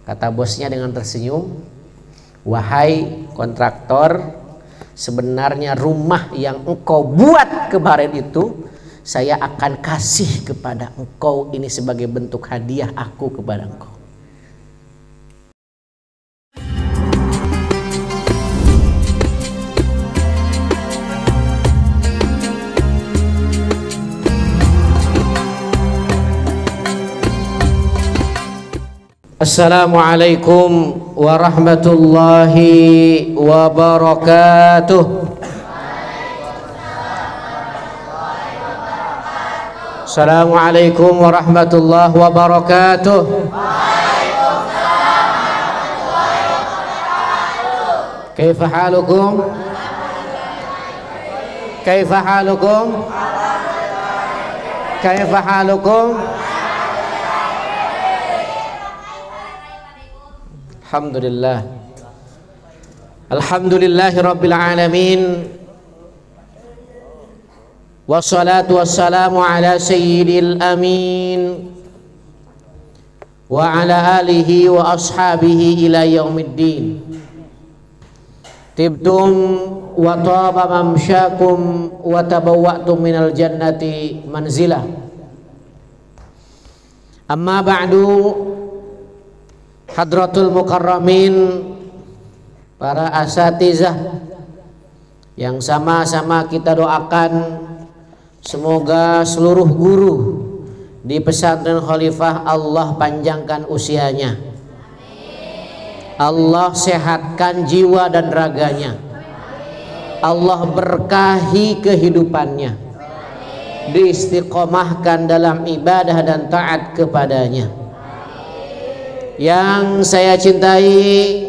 Kata bosnya dengan tersenyum, wahai kontraktor, sebenarnya rumah yang engkau buat kemarin itu saya akan kasih kepada engkau, ini sebagai bentuk hadiah aku kepada engkau. Assalamualaikum warahmatullahi wabarakatuh. Assalamualaikum warahmatullahi wabarakatuh. Kaifa halukum? Kaifa halukum? Kaifa halukum? Alhamdulillah. Alhamdulillahi rabbil alamin. Wassalatu wassalamu ala sayyidil amin wa ala alihi wa ashabihi ila yaumiddin. Tibtum wa taba mamsyakum wa tabawwa'tum minal jannati manzilah. Amma ba'du, hadratul mukarramin, para asatizah yang sama-sama kita doakan semoga seluruh guru di pesantren Khalifah Allah panjangkan usianya, Allah sehatkan jiwa dan raganya, Allah berkahi kehidupannya, diistiqomahkan dalam ibadah dan taat kepadanya. Yang saya cintai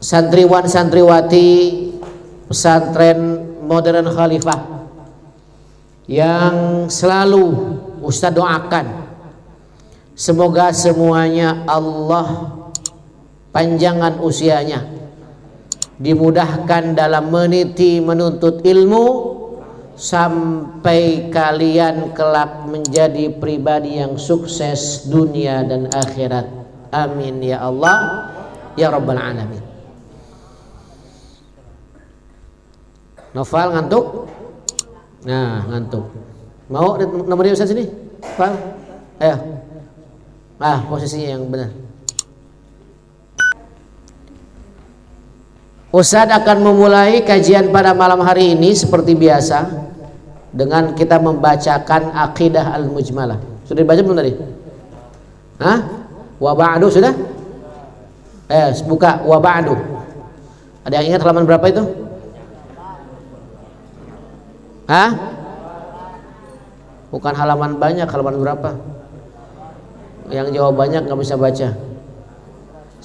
santriwan santriwati pesantren modern Khalifah yang selalu Ustaz doakan, semoga semuanya Allah panjangan usianya, dimudahkan dalam meniti menuntut ilmu sampai kalian kelak menjadi pribadi yang sukses dunia dan akhirat. Amin ya Allah ya Rabbal alamin. Noval ngantuk? Nah, ngantuk. Mau nomornya Ustaz sini? Noval? Ayo. Posisinya yang benar. Ustaz akan memulai kajian pada malam hari ini seperti biasa dengan kita membacakan Aqidah Al-Mujmalah. Sudah dibaca belum tadi? Hah? Wa ba'du sudah? Buka wa ba'du. Ada yang ingat halaman berapa itu? Hah? Bukan halaman banyak, halaman berapa? Yang jawab banyak nggak bisa baca.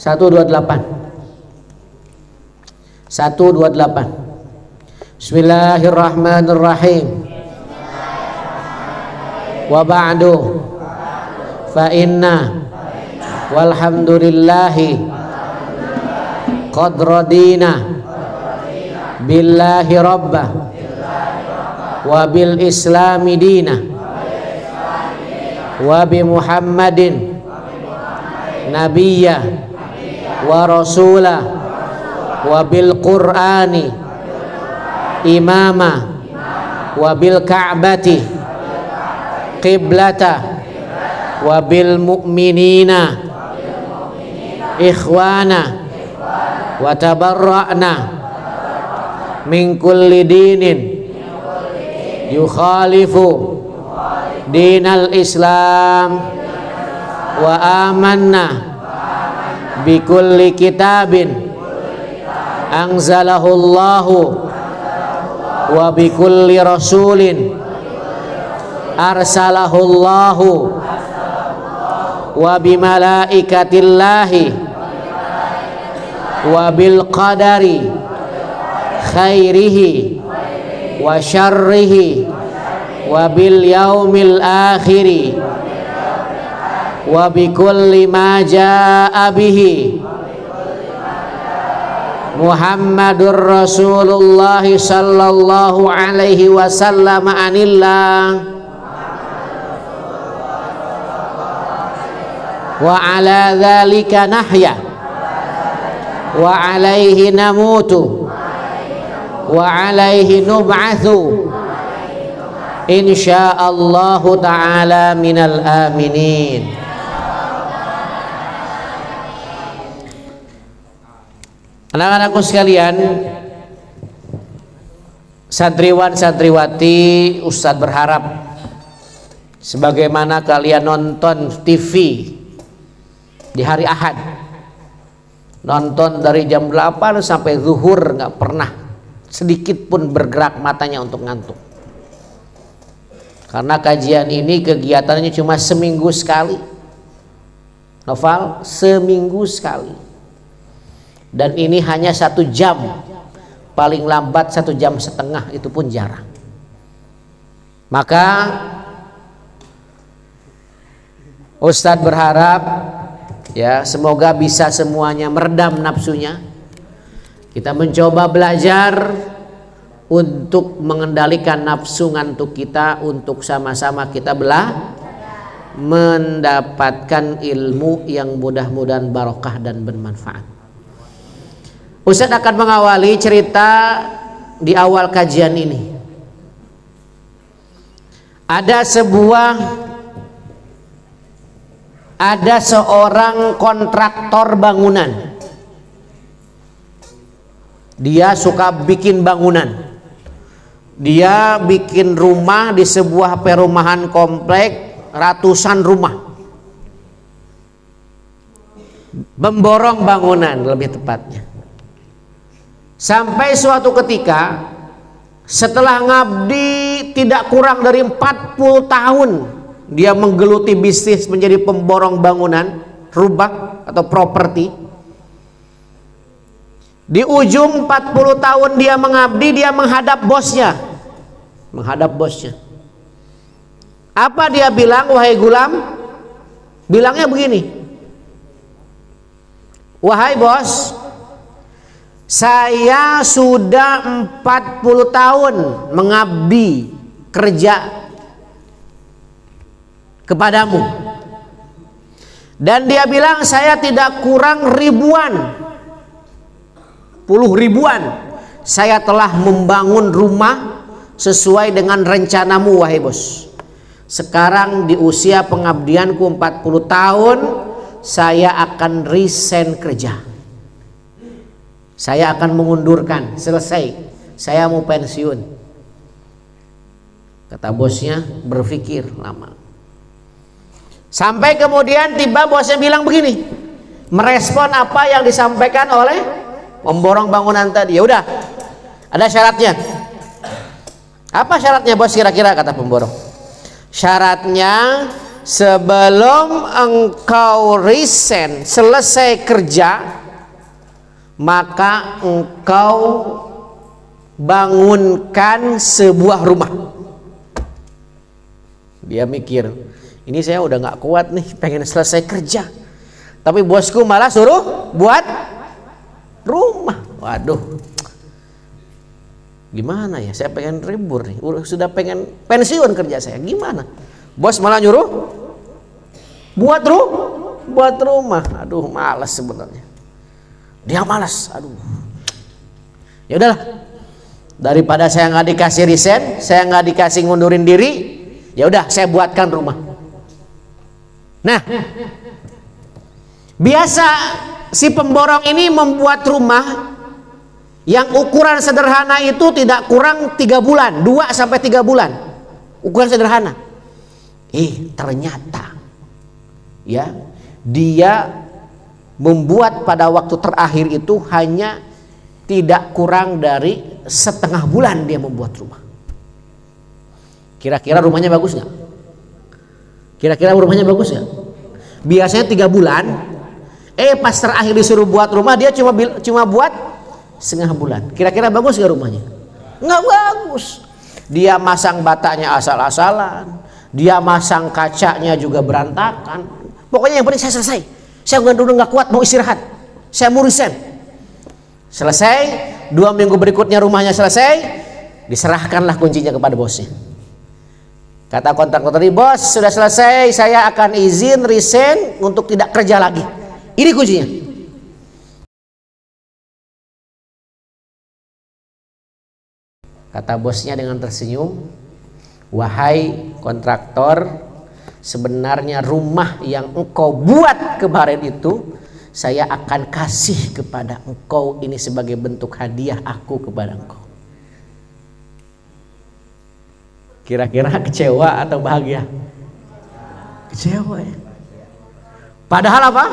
128. 128. Bismillahirrahmanirrahim. Wa ba'du fa inna walhamdulillahi qad radina billahi rabbah wa bil islami dina wa bi muhammadin nabiyya wa rasulah wa bil qur'ani imama wa bil ka'bati qiblata wa bil mu'minina ikhwana wa tabarra'na min kulli dinin yukhalifu dinal islam wa amanna bi kulli kitabin anzalahu Allahu wa bi kulli rasulin arsalahu Allahu wa bi malaikatillahi wa bil qadari khairihi wa syarrihi wa bil yaumil akhiri wa bi kulli ma jaa bihi Muhammadur Rasulullah sallallahu alaihi wasallam anillah wa ala dzalika nahya wa alaihi namutu wa alaihi nub'atsu insyaallahu ta'ala minal aminin. Anak-anakku sekalian, santriwan santriwati, Ustadz berharap sebagaimana kalian nonton TV di hari Ahad, nonton dari jam 8 sampai zuhur, nggak pernah sedikit pun bergerak matanya untuk ngantuk. Karena kajian ini kegiatannya cuma seminggu sekali. Noval, seminggu sekali. Dan ini hanya 1 jam, paling lambat 1 jam setengah, itu pun jarang. Maka Ustadz berharap ya semoga bisa semuanya meredam nafsunya. Kita mencoba belajar untuk mengendalikan nafsu ngantuk kita, untuk sama-sama kita mendapatkan ilmu yang mudah-mudahan barokah dan bermanfaat. Ustadz akan mengawali cerita di awal kajian ini. Ada seorang kontraktor bangunan. Dia suka bikin bangunan. Dia bikin rumah di sebuah perumahan komplek, ratusan rumah. Memborong bangunan lebih tepatnya. Sampai suatu ketika setelah ngabdi tidak kurang dari 40 tahun dia menggeluti bisnis menjadi pemborong bangunan, rumah atau properti. Di ujung 40 tahun dia mengabdi, dia menghadap bosnya. Apa dia bilang, wahai gulam? Bilangnya begini, wahai bos, saya sudah 40 tahun mengabdi kerja kepadamu. Dan dia bilang saya tidak kurang ribuan, puluh ribuan. Saya telah membangun rumah sesuai dengan rencanamu wahai bos. Sekarang di usia pengabdianku 40 tahun, saya akan resign kerja. Saya akan mengundurkan, selesai. Saya mau pensiun. Kata bosnya, berpikir lama. Sampai kemudian tiba bosnya bilang begini, merespon apa yang disampaikan oleh pemborong bangunan tadi. Ya udah, ada syaratnya. Apa syaratnya bos kira-kira, kata pemborong? Syaratnya sebelum engkau resign, selesai kerja, maka engkau bangunkan sebuah rumah. Dia mikir, ini saya udah nggak kuat nih, pengen selesai kerja, tapi bosku malah suruh buat rumah. Waduh, gimana ya, saya pengen libur nih, sudah pengen pensiun kerja saya, gimana? Bos malah nyuruh buat rumah. Aduh, malas sebenarnya. Dia malas, aduh. Ya udahlah, daripada saya nggak dikasih resign, saya nggak dikasih ngundurin diri, ya udah saya buatkan rumah. Nah, biasa si pemborong ini membuat rumah yang ukuran sederhana itu tidak kurang 3 bulan, 2 sampai 3 bulan, ukuran sederhana. Ternyata ya dia membuat pada waktu terakhir itu hanya tidak kurang dari setengah bulan dia membuat rumah. Kira-kira rumahnya bagus nggak? Kira-kira rumahnya bagus nggak? Biasanya 3 bulan. Pas terakhir disuruh buat rumah dia cuma buat setengah bulan. Kira-kira bagus nggak rumahnya? Nggak bagus. Dia masang batanya asal-asalan. Dia masang kacanya juga berantakan. Pokoknya yang penting saya selesai. Saya dulu nggak kuat, mau istirahat. Saya mau resign. Selesai, 2 minggu berikutnya rumahnya selesai, diserahkanlah kuncinya kepada bosnya. Kata kontraktor tadi, bos sudah selesai, saya akan izin resign untuk tidak kerja lagi. Ini kuncinya. Kata bosnya dengan tersenyum, wahai kontraktor, sebenarnya rumah yang engkau buat kemarin itu saya akan kasih kepada engkau ini sebagai bentuk hadiah aku kepada engkau. Kira-kira kecewa atau bahagia? Kecewa ya. Padahal apa?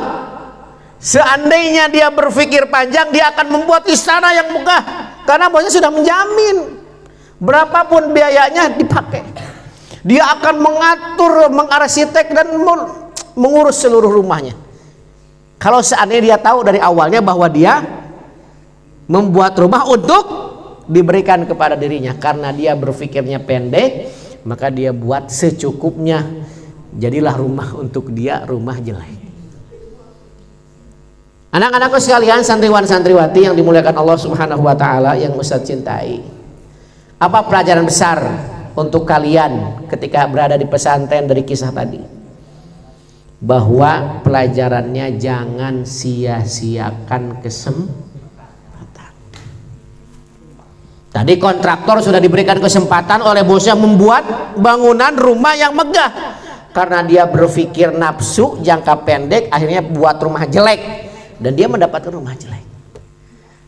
Seandainya dia berpikir panjang, dia akan membuat istana yang megah, karena bosnya sudah menjamin berapapun biayanya dipakai. Dia akan mengatur, mengarsitek dan mengurus seluruh rumahnya. Kalau seandainya dia tahu dari awalnya bahwa dia membuat rumah untuk diberikan kepada dirinya, karena dia berpikirnya pendek, maka dia buat secukupnya. Jadilah rumah untuk dia rumah jelek. Anak-anakku sekalian, santriwan santriwati yang dimuliakan Allah Subhanahu wa taala yang Ustaz cintai. Apa pelajaran besar untuk kalian ketika berada di pesantren dari kisah tadi? Bahwa pelajarannya jangan sia-siakan kesempatan. Tadi kontraktor sudah diberikan kesempatan oleh bosnya membuat bangunan rumah yang megah, karena dia berpikir nafsu jangka pendek, akhirnya buat rumah jelek dan dia mendapatkan rumah jelek.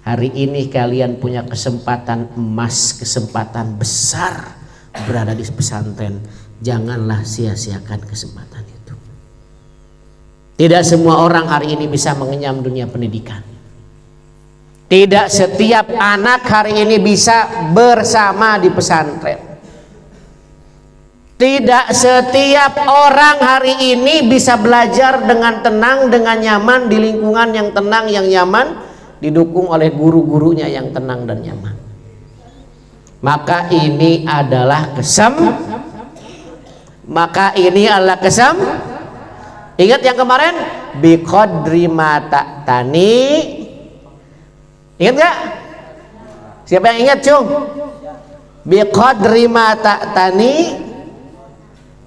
Hari ini kalian punya kesempatan emas, kesempatan besar berada di pesantren. Janganlah sia-siakan kesempatan itu. Tidak semua orang hari ini bisa mengenyam dunia pendidikan. Tidak setiap anak hari ini bisa bersama di pesantren. Tidak setiap orang hari ini bisa belajar dengan tenang, dengan nyaman, di lingkungan yang tenang, yang nyaman, didukung oleh guru-gurunya yang tenang dan nyaman. Maka ini adalah ingat yang kemarin, biqadri ma ta'tani. Ingat gak? Siapa yang ingat, cung? Biqadri ma ta'tani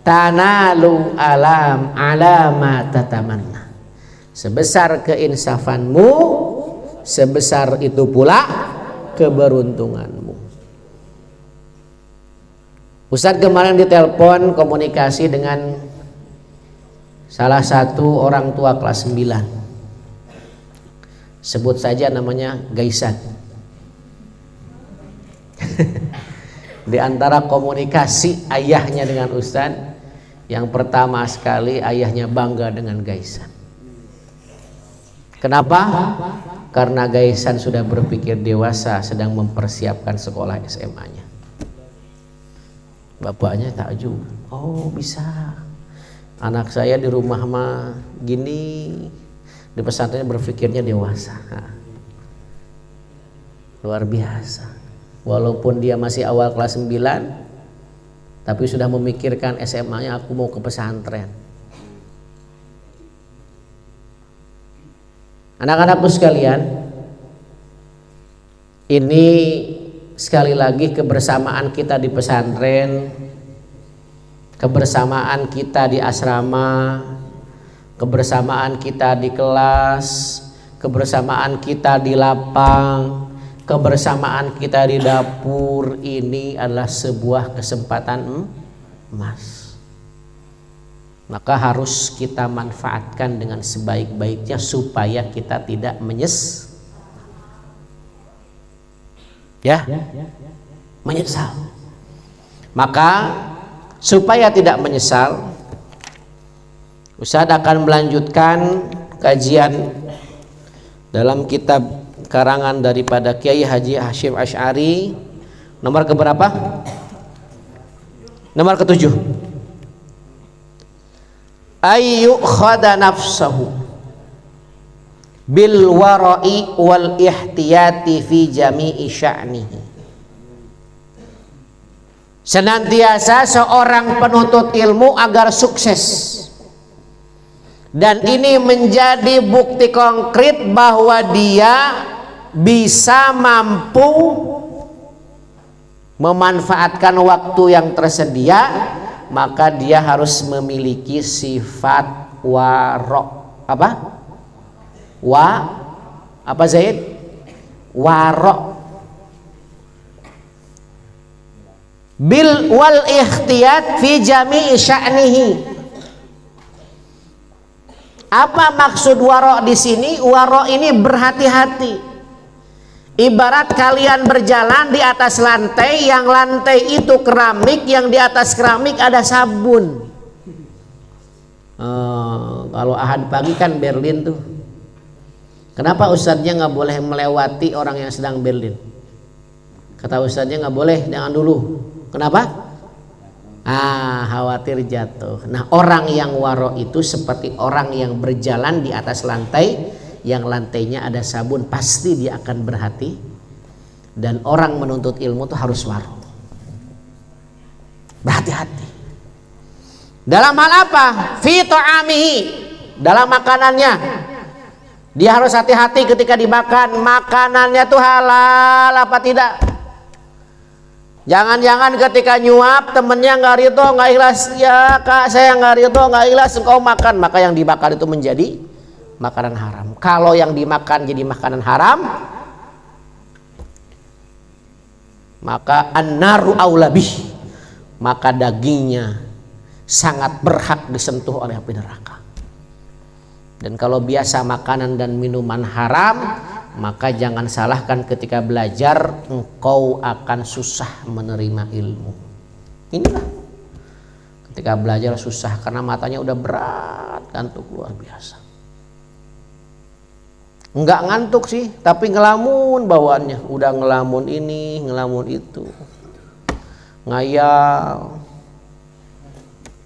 tanalu alama tatamanna. Sebesar keinsafanmu, sebesar itu pula keberuntunganmu. Ustadz kemarin ditelepon komunikasi dengan salah satu orang tua kelas 9. Sebut saja namanya Gaisan. Di antara komunikasi ayahnya dengan Ustadz, yang pertama sekali ayahnya bangga dengan Gaisan. Kenapa? Karena Gaisan sudah berpikir dewasa, sedang mempersiapkan sekolah SMA-nya. Bapaknya takjub, oh bisa, anak saya di rumah mah gini, di pesantren berpikirnya dewasa. Luar biasa. Walaupun dia masih awal kelas 9, tapi sudah memikirkan SMA-nya, aku mau ke pesantren. Anak-anakku sekalian, ini sekali lagi kebersamaan kita di pesantren, kebersamaan kita di asrama, kebersamaan kita di kelas, kebersamaan kita di lapang, kebersamaan kita di dapur, ini adalah sebuah kesempatan emas. Maka harus kita manfaatkan dengan sebaik-baiknya supaya kita tidak menyesal. Maka supaya tidak menyesal, Ustadz akan melanjutkan kajian dalam kitab karangan daripada Kiai Haji Hasyim Asy'ari, nomor keberapa? Nomor ke-7. Ayyu khada nafsahu bil wara'i wal ihtiyati fi jami'i sya'nihi. Senantiasa seorang penuntut ilmu agar sukses, dan ini menjadi bukti konkret bahwa dia bisa mampu memanfaatkan waktu yang tersedia maka dia harus memiliki sifat waro. Apa Zaid? Waro. Bil wal ikhtiyat fi jami'i sya'nihi. Apa maksud waro di sini? Waro ini berhati-hati. Ibarat kalian berjalan di atas lantai, yang lantai itu keramik, yang di atas keramik ada sabun. Kalau ahad pagi kan Berlin tuh. Kenapa ustadznya nggak boleh melewati orang yang sedang Berlin? Kata ustadznya nggak boleh, jangan dulu. Kenapa? Khawatir jatuh. Nah, orang yang waro itu seperti orang yang berjalan di atas lantai, yang lantainya ada sabun, pasti dia akan berhati. Dan orang menuntut ilmu itu harus waro, berhati-hati. Dalam hal apa? Fi ta'amihi, dalam makanannya. Dia harus hati-hati ketika dimakan. Makanannya tuh halal apa tidak. Jangan-jangan ketika nyuap temennya nggak rito, nggak ikhlas. Ya kak, saya nggak rito, nggak ikhlas, engkau makan. Maka yang dimakan itu menjadi makanan haram. Kalau yang dimakan jadi makanan haram, maka an-naru aulabih, maka dagingnya sangat berhak disentuh oleh api neraka. Dan kalau biasa makanan dan minuman haram, maka jangan salahkan ketika belajar, engkau akan susah menerima ilmu. Inilah ketika belajar susah karena matanya udah berat, ngantuk luar biasa. Enggak ngantuk sih, tapi ngelamun bawaannya. Udah ngelamun ini, ngelamun itu, ngayal.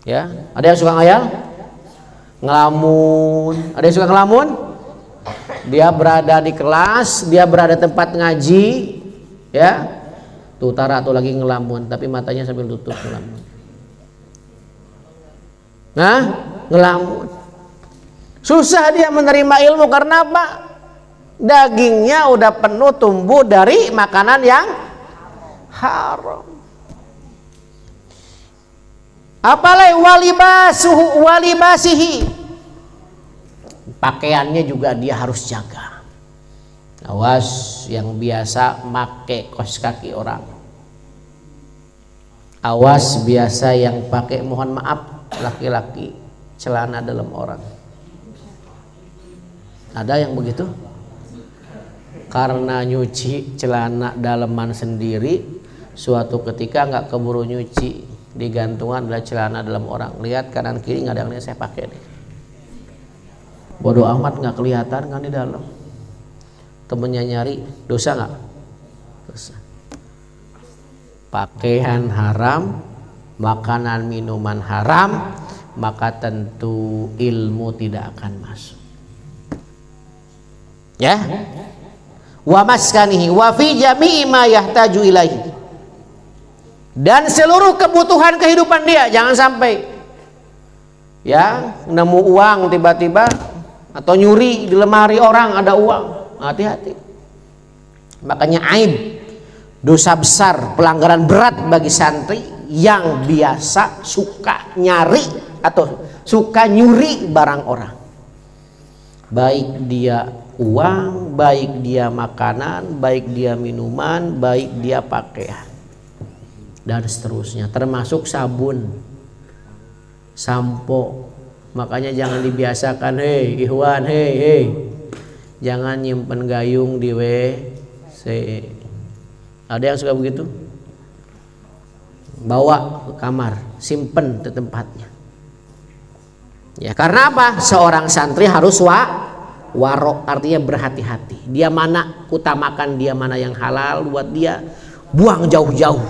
Ya, ada yang suka ngayal? Ngelamun. Ada yang suka ngelamun? Dia berada di kelas, dia berada tempat ngaji, ya. Tuh Tara tuh lagi ngelamun, tapi matanya sambil tutup ngelamun. Nah, ngelamun. Susah dia menerima ilmu karena apa? Dagingnya udah penuh tumbuh dari makanan yang haram. Apalagi walibasihi, pakaiannya juga dia harus jaga. Awas yang biasa make kaos kaki orang. Awas biasa yang pakai, mohon maaf, laki-laki celana dalam orang. Ada yang begitu? Karena nyuci celana daleman sendiri, suatu ketika nggak keburu nyuci, digantungan adalah celana dalam orang. Lihat kanan kiri nggak ada yang saya pakai deh. Bodoh amat, nggak kelihatan kan di dalam. Temennya nyari, dosa nggak? Dosa. Pakaian haram, makanan minuman haram, maka tentu ilmu tidak akan masuk. Ya. Wa maskanihi wa fi jami'i ma yahtaju ilaihi, dan seluruh kebutuhan kehidupan dia. Jangan sampai ya nemu uang tiba-tiba atau nyuri di lemari orang ada uang, hati-hati. Makanya aib, dosa besar, pelanggaran berat bagi santri yang biasa suka nyari atau suka nyuri barang orang, baik dia uang, baik dia makanan, baik dia minuman, baik dia pakaian, dan seterusnya, termasuk sabun, sampo. Makanya jangan dibiasakan, hei ikhwan, hei, jangan nyimpen gayung di WC. Ada yang suka begitu? Bawa ke kamar, simpen di tempatnya. Ya karena apa? Seorang santri harus waro, artinya berhati-hati. Dia mana utamakan, dia mana yang halal buat dia, buang jauh-jauh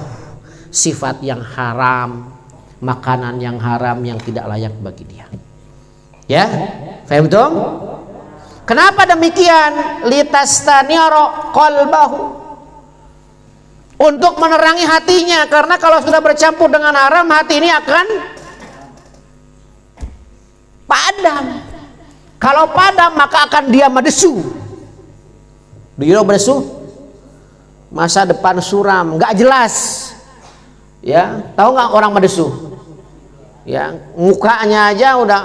sifat yang haram, makanan yang haram yang tidak layak bagi dia. Ya, paham tuh? Kenapa demikian? Litastaniaro qalbahu, untuk menerangi hatinya, karena kalau sudah bercampur dengan haram, hati ini akan padam. Kalau padam maka akan dia medesu. Dia medesu, masa depan suram, nggak jelas. Ya, tahu nggak orang medesu? ya mukanya aja udah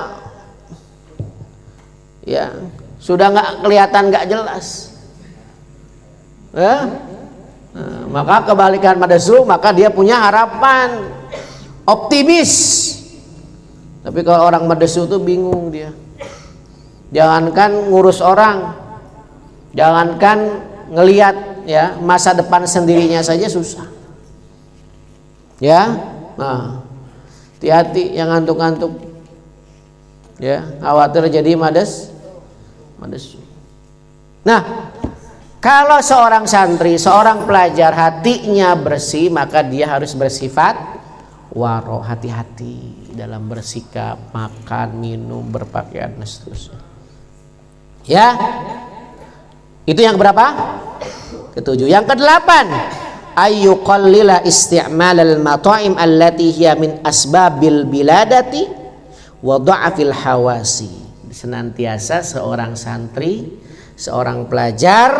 ya sudah nggak kelihatan, nggak jelas ya. Nah, maka kebalikan madesu, maka dia punya harapan, optimis. Tapi kalau orang madesu tuh bingung dia, jangankan ngurus orang, jangankan ngelihat ya masa depan sendirinya saja susah ya. Nah, hati-hati yang ngantuk-ngantuk ya, khawatir jadi madesu. Nah, kalau seorang santri, seorang pelajar hatinya bersih, maka dia harus bersifat waro, hati-hati dalam bersikap, makan, minum, berpakaian dan seterusnya. Ya, itu yang berapa? Ketujuh. Yang kedelapan, ayyuqallila isti'mal al-mata'im allati hiya min asbabil biladati wa dha'fil hawasi. Senantiasa seorang santri, seorang pelajar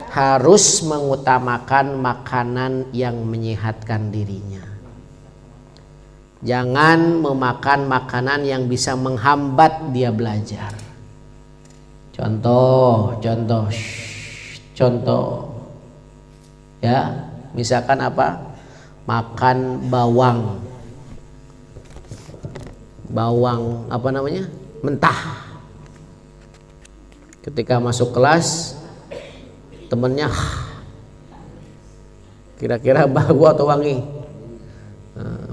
harus mengutamakan makanan yang menyehatkan dirinya. Jangan memakan makanan yang bisa menghambat dia belajar. Contoh ya, misalkan apa? Makan bawang apa namanya? Mentah. Ketika masuk kelas, temennya kira-kira bau atau wangi,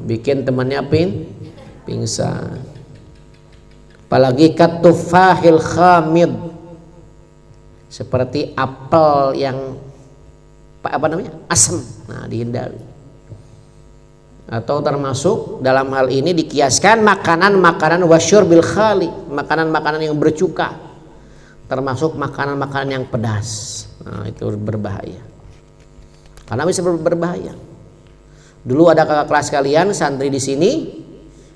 bikin temannya pingsan. Apalagi katufahil khamid, seperti apel yang apa namanya, asam. Nah, dihindari. Atau termasuk dalam hal ini dikiaskan makanan-makanan wasyurbil khali, makanan-makanan yang bercuka, termasuk makanan-makanan yang pedas. Nah, itu berbahaya, karena bisa berbahaya. Dulu ada kakak kelas kalian santri di sini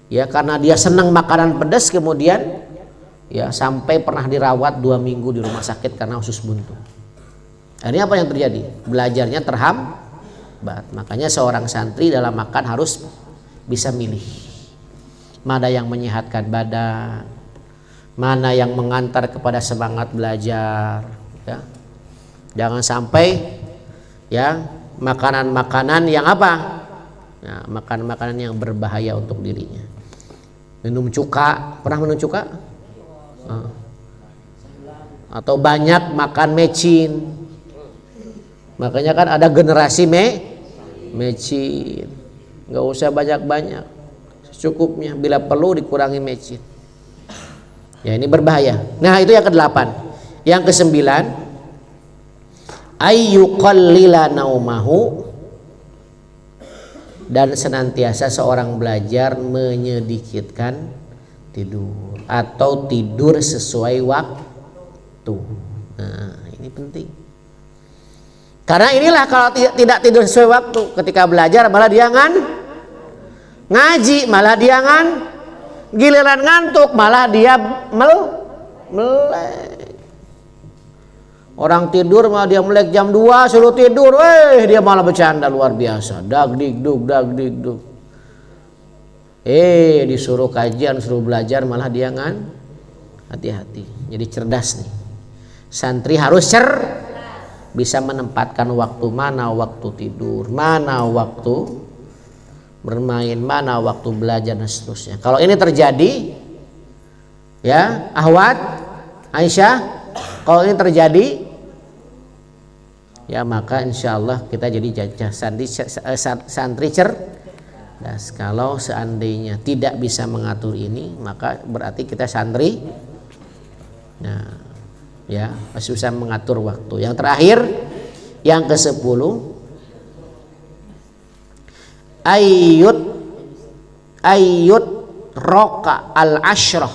ya, karena dia senang makanan pedas, kemudian ya sampai pernah dirawat 2 minggu di rumah sakit karena usus buntu. Ini apa yang terjadi? Belajarnya terhambat. Makanya seorang santri dalam makan harus bisa milih mana yang menyehatkan badan, mana yang mengantar kepada semangat belajar ya. Jangan sampai ya makanan-makanan yang apa ya, makanan-makanan yang berbahaya untuk dirinya. Minum cuka, pernah minum cuka? Atau banyak makan mecin. Makanya kan ada generasi mecin. Nggak usah banyak-banyak, secukupnya, bila perlu dikurangi mecin. Ya, ini berbahaya. Nah, itu yang ke-8. Yang ke-9, ayyuqallila naumahu, dan senantiasa seorang belajar menyedikitkan tidur atau tidur sesuai waktu. Nah, ini penting. Karena inilah kalau tidak tidur sesuai waktu, ketika belajar malah dia ngaji, malah dia giliran ngantuk malah dia melek. Orang tidur malah dia melek jam 2, suruh tidur, dia malah bercanda luar biasa, dagdikduk. Disuruh kajian, suruh belajar malah dia hati-hati. Jadi cerdas nih. Santri harus bisa menempatkan waktu, mana waktu tidur, mana waktu bermain, mana waktu belajar dan seterusnya. Kalau ini terjadi ya Ahwat, Aisyah, kalau ini terjadi ya maka insya Allah kita jadi santri cerdas. Kalau seandainya tidak bisa mengatur ini, maka berarti kita santri ya masih bisa mengatur waktu. Yang terakhir, yang ke-10, ayyut roka al-ashrah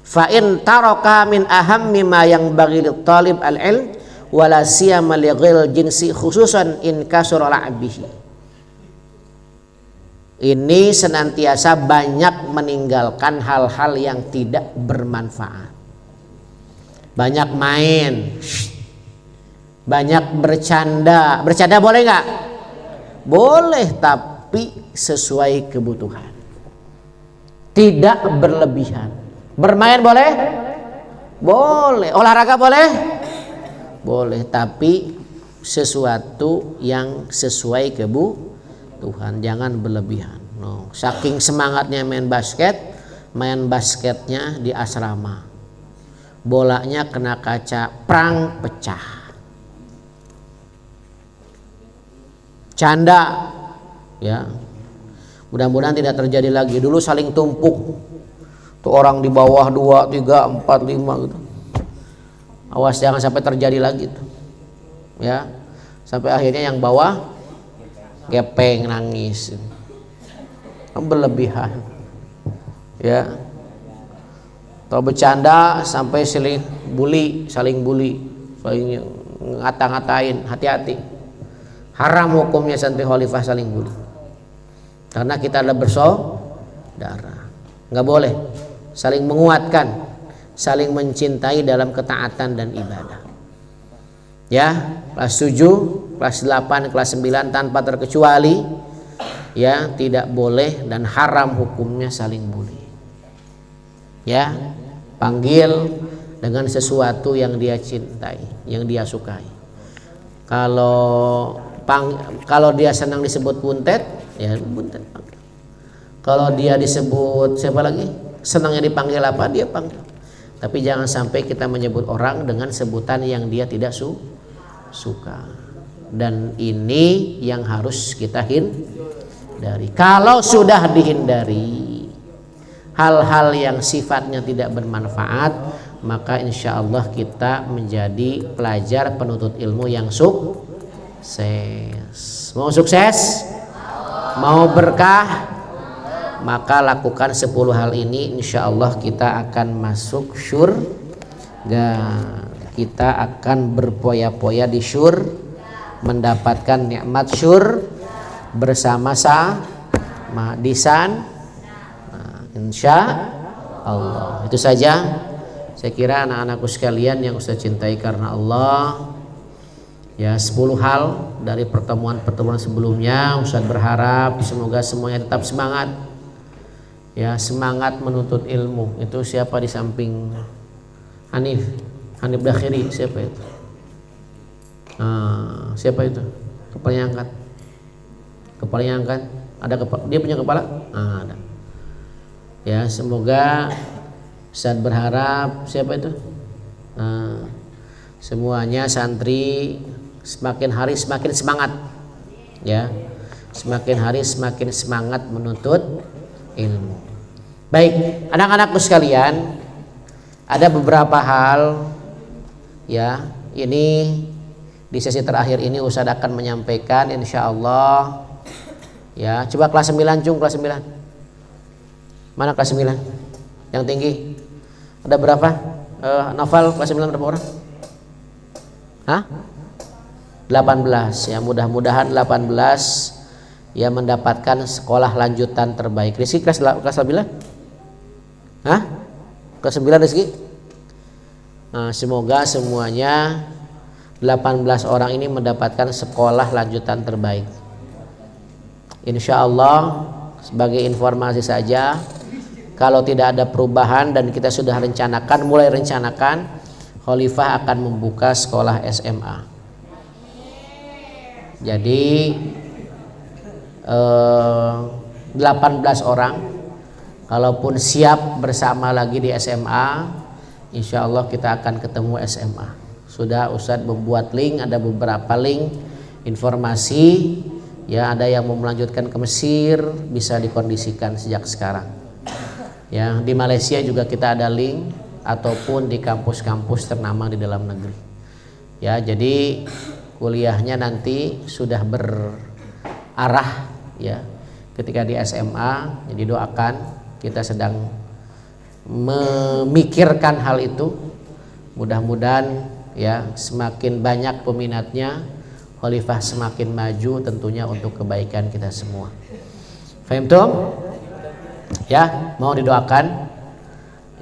fa in taraka min ahammi ma yang bagi talib al-ilm wala siyama li ghil jinsi khususan in kasura la'bihi. Ini senantiasa banyak meninggalkan hal-hal yang tidak bermanfaat. Banyak main, banyak bercanda. Bercanda boleh nggak? Boleh, tapi sesuai kebutuhan. tidak berlebihan. Bermain boleh? Boleh. Olahraga boleh? Boleh, tapi sesuatu yang sesuai kebutuhan, jangan berlebihan. No. Saking semangatnya main basketnya di asrama, bolanya kena kaca, prang, pecah. Canda, ya. Mudah-mudahan tidak terjadi lagi. Dulu saling tumpuk, tuh orang di bawah 2, 3, 4, 5 gitu. Awas jangan sampai terjadi lagi tuh, ya. Sampai akhirnya yang bawah gepeng, nangis, berlebihan, ya. Atau bercanda sampai saling bully, saling ngata-ngatain. Hati-hati, haram hukumnya santri khalifah saling bully, karena kita adalah bersaudara. Nggak boleh, saling menguatkan, saling mencintai dalam ketaatan dan ibadah. Ya, kelas 7, kelas 8, kelas 9 tanpa terkecuali, ya, tidak boleh dan haram hukumnya saling bully. Ya, panggil dengan sesuatu yang dia cintai, yang dia sukai. Kalau dia senang disebut buntet, ya buntet panggil. Kalau dia disebut siapa lagi, senangnya dipanggil apa, dia panggil. Tapi jangan sampai kita menyebut orang dengan sebutan yang dia tidak suka. Dan ini yang harus kita hindari. Kalau sudah dihindari hal-hal yang sifatnya tidak bermanfaat, maka insya Allah kita menjadi pelajar penuntut ilmu yang sukses. Mau sukses? Mau berkah? Maka lakukan 10 hal ini, insya Allah kita akan masuk syurga. Kita akan berpoya-poya di syur, mendapatkan nikmat syur bersama-sama di sana. Insya Allah. Itu saja. Saya kira anak-anakku sekalian yang Ustaz cintai karena Allah, ya, 10 hal dari pertemuan-pertemuan sebelumnya. Ustaz berharap semoga semuanya tetap semangat, ya, semangat menuntut ilmu. Itu siapa di samping Hanif Dakhiri, siapa itu? Siapa itu? Kepalanya angkat. Ada dia punya kepala? Ada. Ya, semoga Ustaz berharap siapa itu? Semuanya santri semakin hari semakin semangat, ya, semakin hari semakin semangat menuntut ilmu. Baik, anak-anakku sekalian, ada beberapa hal, ya, ini di sesi terakhir ini Ustaz akan menyampaikan insya Allah, ya. Coba kelas 9, Cung, kelas 9. Mana kelas 9? Yang tinggi. Ada berapa? Novel kelas 9 berapa orang? 18, ya, mudah-mudahan 18 ya mendapatkan sekolah lanjutan terbaik. Rizky kelas 9? Kelas 9 Rizky? Semoga semuanya 18 orang ini mendapatkan sekolah lanjutan terbaik. Insya Allah, sebagai informasi saja, kalau tidak ada perubahan dan kita sudah mulai rencanakan, Khalifah akan membuka sekolah SMA. Jadi 18 orang, kalaupun siap bersama lagi di SMA, insya Allah kita akan ketemu SMA. Sudah Ustadz membuat link, ada beberapa link informasi, ya, ada yang mau melanjutkan ke Mesir, bisa dikondisikan sejak sekarang. Ya, di Malaysia juga kita ada link, ataupun di kampus-kampus ternama di dalam negeri. Ya, jadi kuliahnya nanti sudah berarah, ya, ketika di SMA. Jadi doakan, kita sedang memikirkan hal itu. Mudah-mudahan, ya, semakin banyak peminatnya, Khalifah semakin maju tentunya untuk kebaikan kita semua. Fahim tuh? Ya, mohon didoakan.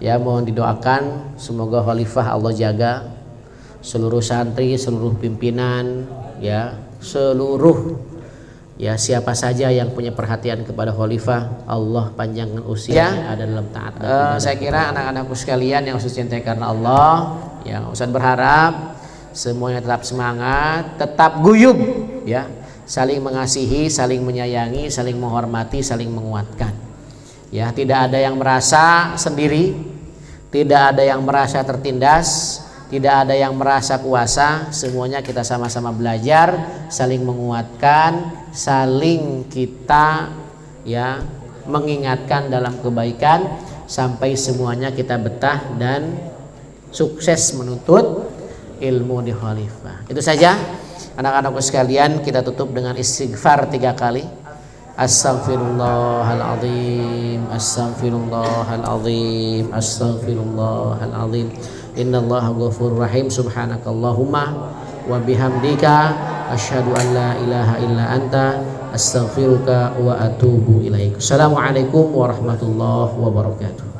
Ya, mohon didoakan semoga Khalifah Allah jaga, seluruh santri, seluruh pimpinan, ya, seluruh Ya, siapa saja yang punya perhatian kepada khalifah, Allah panjangkan usia ada dalam taat. Saya kira anak-anakku sekalian yang Ustaz cintai karena Allah, yang Ustaz berharap semuanya tetap semangat, tetap guyub, ya, saling mengasihi, saling menyayangi, saling menghormati, saling menguatkan. Ya, tidak ada yang merasa sendiri, tidak ada yang merasa tertindas, tidak ada yang merasa kuasa. Semuanya kita sama-sama belajar, saling menguatkan, saling kita ya mengingatkan dalam kebaikan sampai semuanya kita betah dan sukses menuntut ilmu di khalifah. Itu saja anak-anakku sekalian, kita tutup dengan istighfar 3 kali. Astaghfirullahaladzim, astaghfirullahaladzim, astaghfirullahaladzim. Innallaha ghafurur rahim. Subhanakallahumma wa bihamdika asyhadu an la ilaha illa anta astaghfiruka wa atubu ilaik. Assalamualaikum warahmatullahi wabarakatuh.